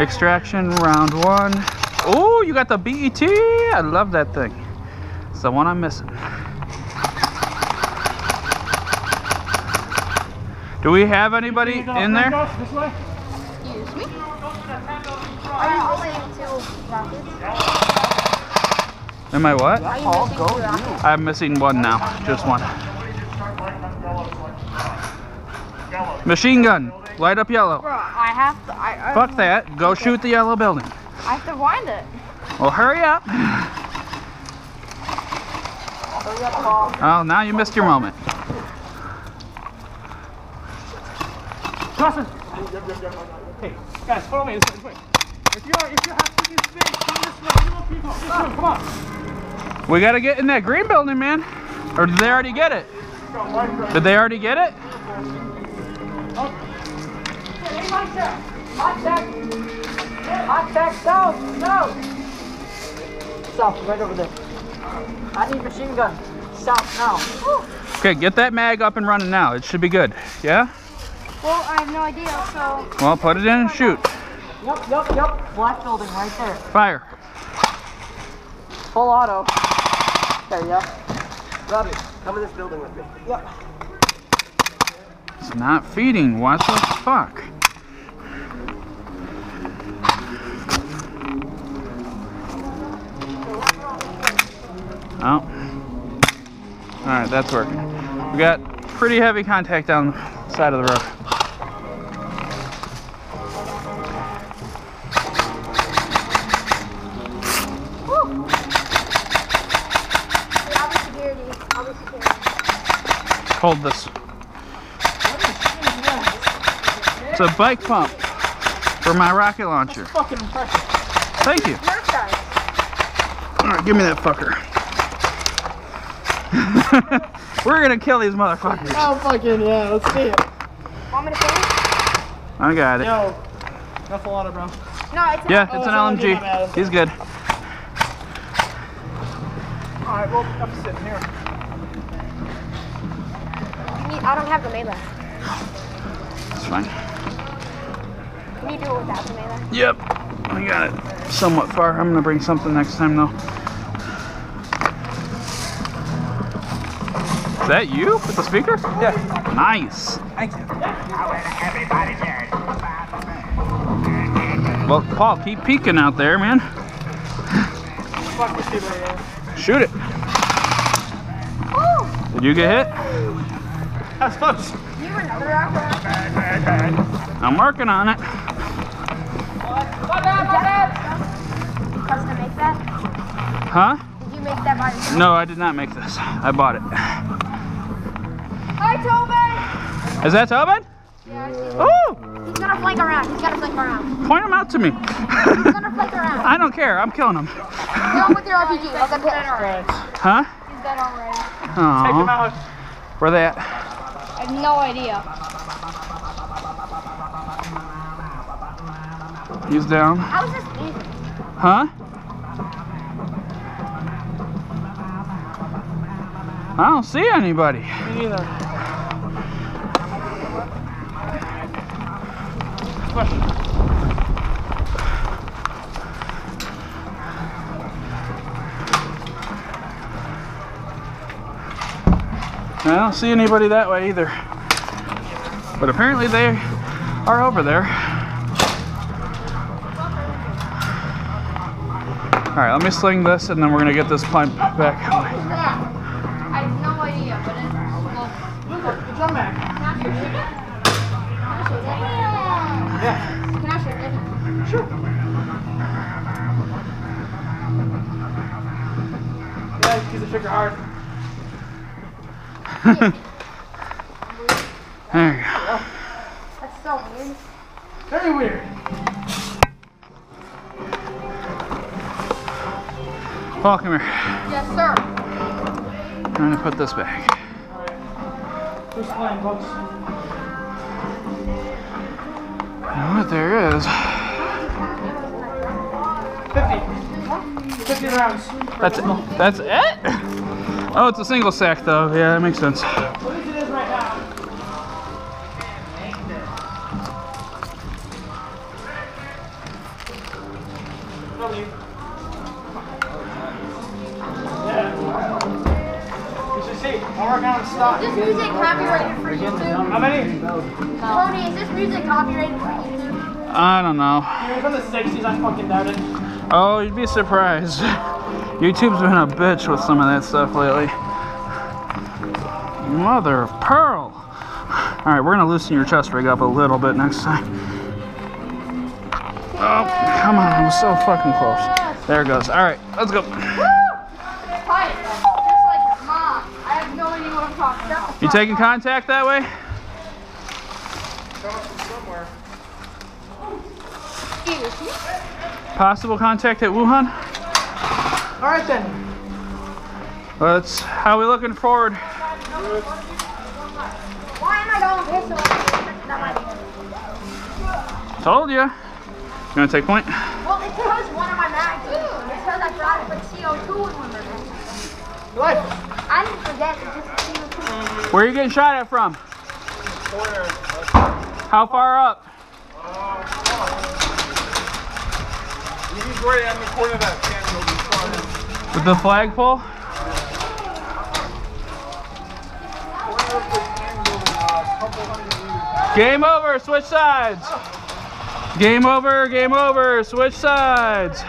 Extraction round 1. Oh, you got the BET. I love that thing. It's the one I'm missing. Do we have anybody in there? Excuse me? Are you listening to rockets? Am I what? Are you listening to rockets? I'm missing one now. Just one. Machine gun. Light up yellow. Bro, I have to. Fuck that. Go shoot the yellow building. I have to find it. Well, hurry up. Hurry up, Paul. Oh, now you missed your moment. Johnson! Hey, guys, follow me this way. If you have freaking space, come this way. This way, come on. We gotta get in that green building, man. Or did they already get it? Did they already get it? Hey, hot check, south, south, right over there. I need machine gun, south now. Woo. Okay, get that mag up and running now. It should be good. Yeah? Well, I have no idea, so. Well, put it in and shoot. Yep. Black building right there. Fire. Full auto. There, yeah. Robbie, come in this building with me. Yep. It's not feeding. What the fuck? Oh. Alright, that's working. We got pretty heavy contact down the side of the road. Hold this. It's a bike pump for my rocket launcher. Fucking impressive. Thank you. Alright, give me that fucker. We're gonna kill these motherfuckers. Oh, fucking yeah, let's see it. Want me to finish? I got it. Yo, no full auto, bro. No, it's Yeah, it's an LMG. He's good. Alright, well, I'm sitting here. I don't have the melee. It's fine. Can you do it without the melee? Yep. I got it somewhat far. I'm gonna bring something next time though. Is that you with the speaker? Yeah. Nice. Thank you. Well, Paul, keep peeking out there, man. Fuck this shit right here. Shoot it. Woo! Did you get hit? That's close. You were another rocket. I'm working on it. Custom make that? Huh? Did you make that by yourself? No, I did not make this. I bought it. Hi, Tobin! Is that Tobin? Yeah, I see. Ooh! He's gonna flank around. He's gonna flank around. Point him out to me. He's gonna flank around. I don't care. I'm killing him. Go with your RPG. I'll get hit. Huh? He's dead already. Take him Aww. out. Where they at? I have no idea. He's down. How is this easy? Huh? I don't see anybody. Me neither. I don't see anybody that way either. But apparently they are over there. Alright, let me sling this and then we're gonna get this pump back. I have no idea, but it's It's on back. Yeah. Can I shoot it? Sure. Yeah, keep the trigger hard. There you go. That's so weird. Very weird. Paul, come here. Yes, sir. I'm gonna put this back. Alright. Who's playing, folks? You know what there is? 50 rounds. That's it? Oh, it's a single sack though. Yeah, that makes sense. What is it is right now? stop. Is this music copyrighted for YouTube? How many? Tony, is this music copyrighted for YouTube? I don't know. Dude, from the 60s, I fucking doubt it. Oh, you'd be surprised. YouTube's been a bitch with some of that stuff lately. Mother of pearl. All right, we're gonna loosen your chest rig up a little bit next time. Oh, come on, I was so fucking close. There it goes. All right, let's go. Quiet. Just like mom. I have no idea what I'm talking about. You taking contact that way? Somewhere. Possible contact at Wuhan? All right then. Let's, how we looking forward? Why am I going this way? Told you. You wanna take point? Well, it says one of my mags. It says I forgot to put CO2 in one of my mags. What? I didn't forget. It's just CO2. Where are you getting shot at from? Corner. How far up? He's right on the corner of that can. With the flagpole? Game over, switch sides. Game over, switch sides.